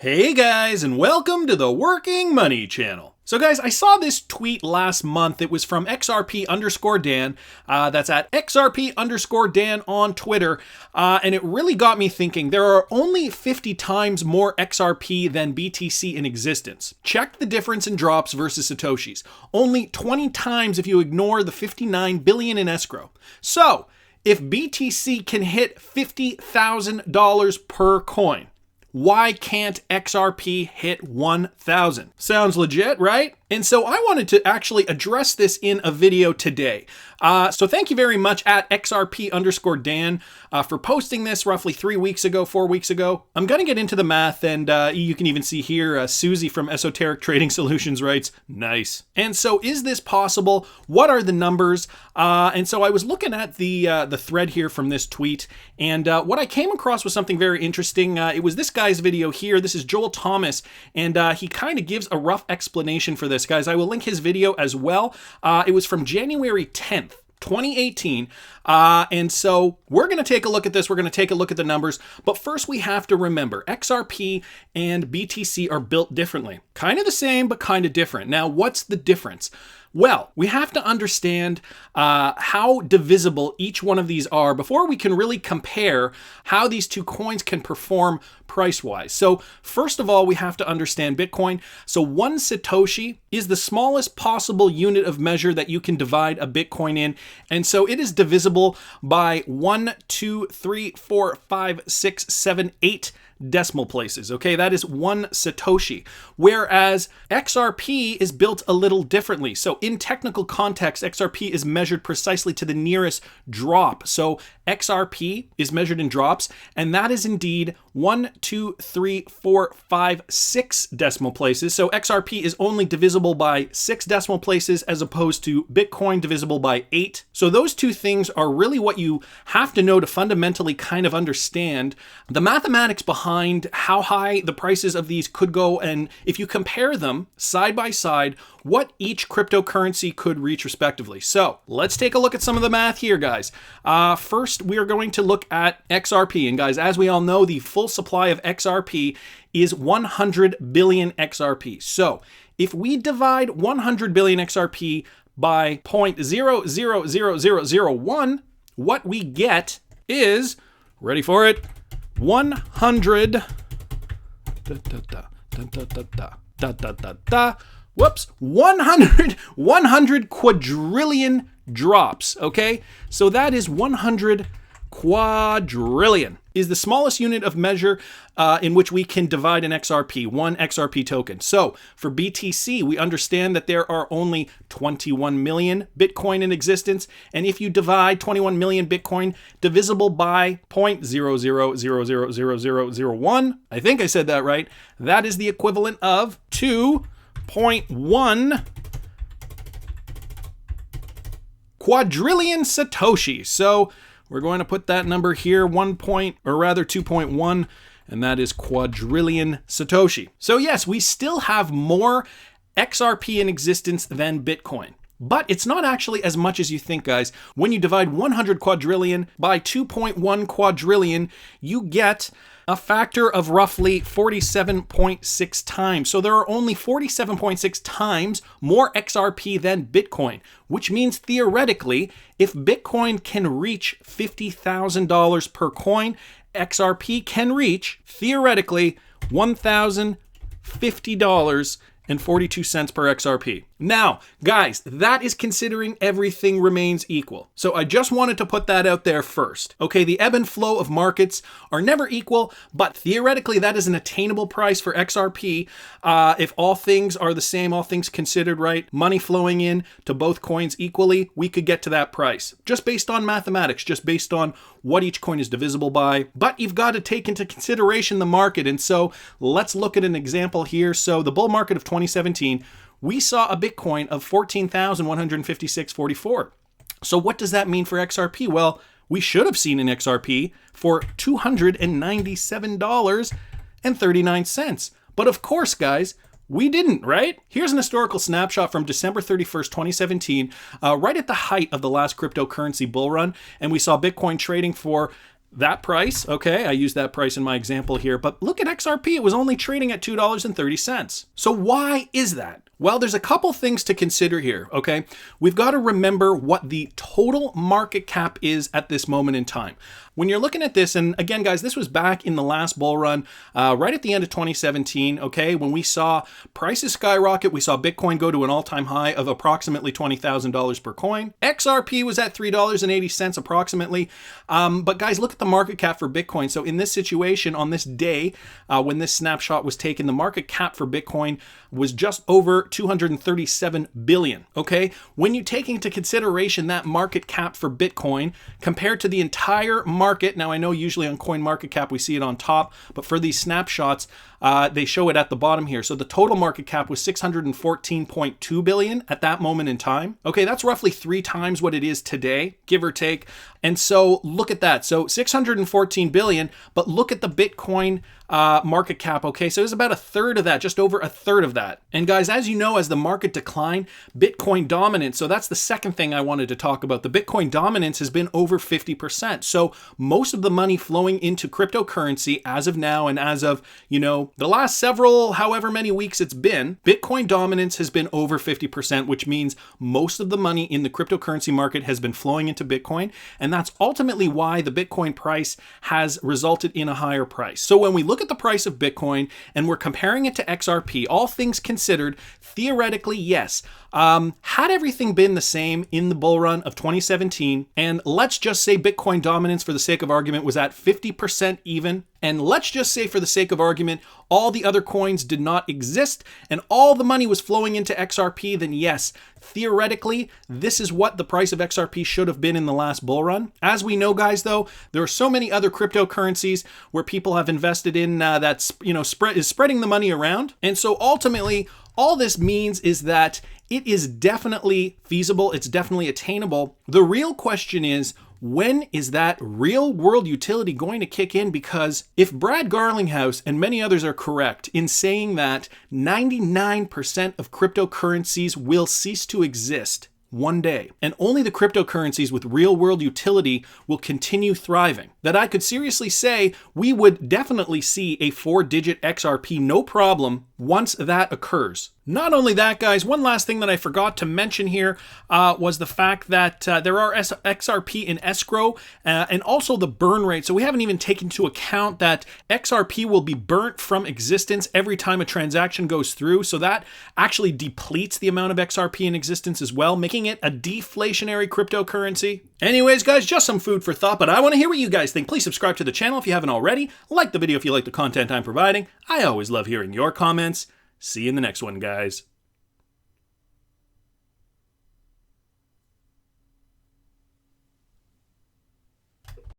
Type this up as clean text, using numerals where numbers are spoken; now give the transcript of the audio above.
Hey guys, and welcome to the Working Money channel. So guys, I saw this tweet last month. It was from XRP_Dan. That's at XRP_Dan on Twitter. And it really got me thinking. There are only 50 times more XRP than BTC in existence. Check the difference in drops versus satoshis. Only 20 times if you ignore the 59 billion in escrow. So, if BTC can hit $50,000 per coin, why can't XRP hit 1,000? Sounds legit, right? And so I wanted to actually address this in a video today. So thank you very much at XRP_Dan for posting this roughly 4 weeks ago. I'm going to get into the math, and you can even see here, Susie from Esoteric Trading Solutions writes, nice. And so is this possible? What are the numbers? And so I was looking at the thread here from this tweet, and what I came across was something very interesting. It was this guy's video here. This is Joel Thomas, and he kind of gives a rough explanation for this, guys. I will link his video as well. It was from January 10th. 2018. And so we're going to take a look at this. We're going to take a look at the numbers. But first we have to remember XRP and BTC are built differently. Kind of the same, but kind of different. Now, what's the difference? Well, we have to understand how divisible each one of these are before we can really compare how these two coins can perform price-wise. So first of all, we have to understand Bitcoin. So 1 Satoshi is the smallest possible unit of measure that you can divide a Bitcoin in. And so it is divisible by 1, 2, 3, 4, 5, 6, 7, 8 decimal places. Okay, that is 1 Satoshi. Whereas XRP is built a little differently. So in technical context, XRP is measured precisely to the nearest drop. So XRP is measured in drops, and that is indeed 1, 2, 3, 4, 5, 6 decimal places. So XRP is only divisible by 6 decimal places as opposed to Bitcoin divisible by 8. So those two things are really what you have to know to fundamentally kind of understand the mathematics behind how high the prices of these could go, and if you compare them side by side, what each cryptocurrency could reach respectively. So let's take a look at some of the math here, guys. First, we are going to look at XRP. And guys, as we all know, the full supply of XRP is 100 billion XRP. So if we divide 100 billion XRP by 0.000001, what we get is, ready for it, 100 quadrillion drops, okay? So that is 100 quadrillion is the smallest unit of measure in which we can divide an XRP, one XRP token. So for BTC, we understand that there are only 21 million Bitcoin in existence. And if you divide 21 million Bitcoin divisible by 0.00000001, I think I said that right, that is the equivalent of 2.1 quadrillion Satoshi. So we're going to put that number here, 2.1, and that is quadrillion Satoshi. So yes, we still have more XRP in existence than Bitcoin. But it's not actually as much as you think, guys. When you divide 100 quadrillion by 2.1 quadrillion, you get a factor of roughly 47.6 times. So there are only 47.6 times more XRP than Bitcoin, which means theoretically, if Bitcoin can reach $50,000 per coin, XRP can reach, theoretically, $1,050.42 per XRP. Now, guys, that is considering everything remains equal. So I just wanted to put that out there first. Okay, the ebb and flow of markets are never equal, but theoretically that is an attainable price for XRP. If all things are the same, all things considered, right, money flowing in to both coins equally, we could get to that price. Just based on mathematics, just based on what each coin is divisible by. But you've got to take into consideration the market. And so let's look at an example here. So the bull market of 2017, we saw a Bitcoin of 14,156.44. So what does that mean for XRP? Well, we should have seen an XRP for $297.39. But of course, guys, we didn't, right? Here's an historical snapshot from December 31st, 2017, right at the height of the last cryptocurrency bull run. And we saw Bitcoin trading for that price, okay, I used that price in my example here, but look at XRP, it was only trading at $2.30. So why is that? Well, there's a couple things to consider here, okay? We've got to remember what the total market cap is at this moment in time. When you're looking at this, and again, guys, this was back in the last bull run, right at the end of 2017, okay, when we saw prices skyrocket, we saw Bitcoin go to an all-time high of approximately $20,000 per coin. XRP was at $3.80 approximately. But guys, look at the market cap for Bitcoin. So in this situation, on this day, when this snapshot was taken, the market cap for Bitcoin was just over 237 billion, okay? When you take into consideration that market cap for Bitcoin compared to the entire market, now I know usually on CoinMarketCap we see it on top, but for these snapshots, they show it at the bottom here. So the total market cap was 614.2 billion at that moment in time. Okay, that's roughly 3 times what it is today, give or take. And so look at that. So 614 billion, but look at the Bitcoin market cap. Okay, so it's about a third of that, just over a third of that. And guys, as you know, as the market declined, Bitcoin dominance, so that's the second thing I wanted to talk about. The Bitcoin dominance has been over 50%. So most of the money flowing into cryptocurrency as of now and as of, you know, the last several, however many weeks it's been, Bitcoin dominance has been over 50%, which means most of the money in the cryptocurrency market has been flowing into Bitcoin. And that's ultimately why the Bitcoin price has resulted in a higher price. So when we look at the price of Bitcoin and we're comparing it to XRP, all things considered, theoretically, yes. Had everything been the same in the bull run of 2017, and let's just say Bitcoin dominance for the sake of argument was at 50% even, and let's just say for the sake of argument, all the other coins did not exist and all the money was flowing into XRP, then yes, theoretically, this is what the price of XRP should have been in the last bull run. As we know, guys, though, there are so many other cryptocurrencies where people have invested in that's, you know, spreading the money around. And so ultimately, all this means is that it is definitely feasible. It's definitely attainable. The real question is, when is that real world utility going to kick in? Because if Brad Garlinghouse and many others are correct in saying that 99% of cryptocurrencies will cease to exist one day, and only the cryptocurrencies with real world utility will continue thriving, that I could seriously say we would definitely see a 4-digit XRP no problem once that occurs. Not only that, guys, one last thing that I forgot to mention here was the fact that there are XRP in escrow and also the burn rate. So we haven't even taken into account that XRP will be burnt from existence every time a transaction goes through. So that actually depletes the amount of XRP in existence as well, making it a deflationary cryptocurrency. Anyways, guys, just some food for thought, but I want to hear what you guys think. Please subscribe to the channel if you haven't already. Like the video if you like the content I'm providing. I always love hearing your comments. See you in the next one, guys.